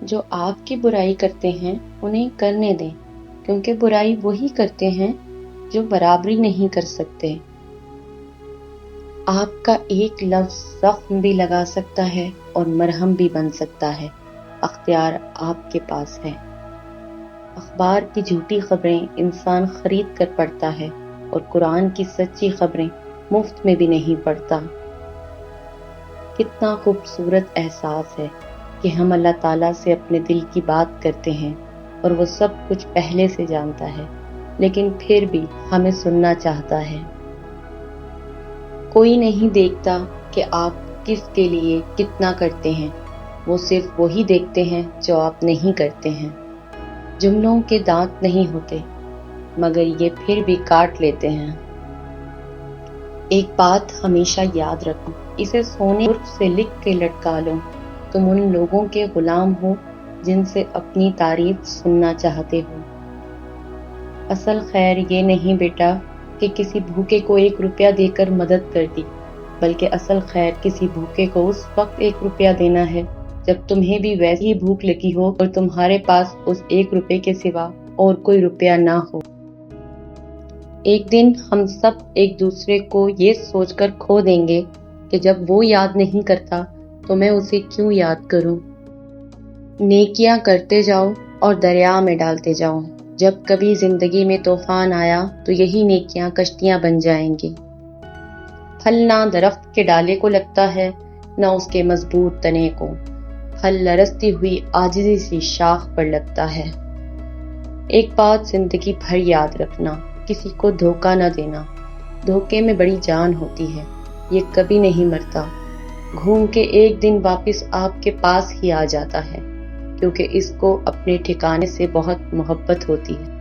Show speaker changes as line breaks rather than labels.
جو آپ کی برائی کرتے ہیں انہیں کرنے دیں، کیونکہ برائی وہی کرتے ہیں جو برابری نہیں کر سکتے۔ آپ کا ایک لفظ زخم بھی لگا سکتا ہے اور مرہم بھی بن سکتا ہے، اختیار آپ کے پاس ہے۔ اخبار کی جھوٹی خبریں انسان خرید کر پڑھتا ہے اور قرآن کی سچی خبریں مفت میں بھی نہیں پڑھتا۔ کتنا خوبصورت احساس ہے کہ ہم اللہ تعالیٰ سے اپنے دل کی بات کرتے ہیں اور وہ سب کچھ پہلے سے جانتا ہے، لیکن پھر بھی ہمیں سننا چاہتا ہے۔ کوئی نہیں دیکھتا کہ آپ کس کے لیے کتنا کرتے ہیں، وہ صرف وہی دیکھتے ہیں جو آپ نہیں کرتے ہیں۔ جملوں کے دانت نہیں ہوتے، مگر یہ پھر بھی کاٹ لیتے ہیں۔ ایک بات ہمیشہ یاد رکھو، اسے سونے سے لکھ کے لٹکا لو، تم ان لوگوں کے غلام ہو جن سے اپنی تعریف سننا چاہتے ہو۔ اصل خیر یہ نہیں بیٹا کہ کسی بھوکے کو 1 روپیہ دے کر مدد کر دی، بلکہ اصل خیر کسی بھوکے کو اس وقت 1 روپیہ دینا ہے جب تمہیں بھی ویسی ہی بھوک لگی ہو اور تمہارے پاس اس 1 روپے کے سوا اور کوئی روپیہ نہ ہو۔ ایک دن ہم سب ایک دوسرے کو یہ سوچ کر کھو دیں گے کہ جب وہ یاد نہیں کرتا تو میں اسے کیوں یاد کروں۔ نیکیاں کرتے جاؤ اور دریا میں ڈالتے جاؤ۔ جب کبھی زندگی میں طوفان آیا تو یہی نیکیاں کشتیاں بن جائیں گی۔ پھل نہ درخت کے ڈالے کو لگتا ہے، نہ اس کے مضبوط تنے کو، پھل لرزتی ہوئی عاجزی سی شاخ پر لگتا ہے۔ ایک بات زندگی بھر یاد رکھنا، کسی کو دھوکہ نہ دینا۔ دھوکے میں بڑی جان ہوتی ہے، یہ کبھی نہیں مرتا، گھوم کے ایک دن واپس آپ کے پاس ہی آ جاتا ہے، کیونکہ اس کو اپنے ٹھکانے سے بہت محبت ہوتی ہے۔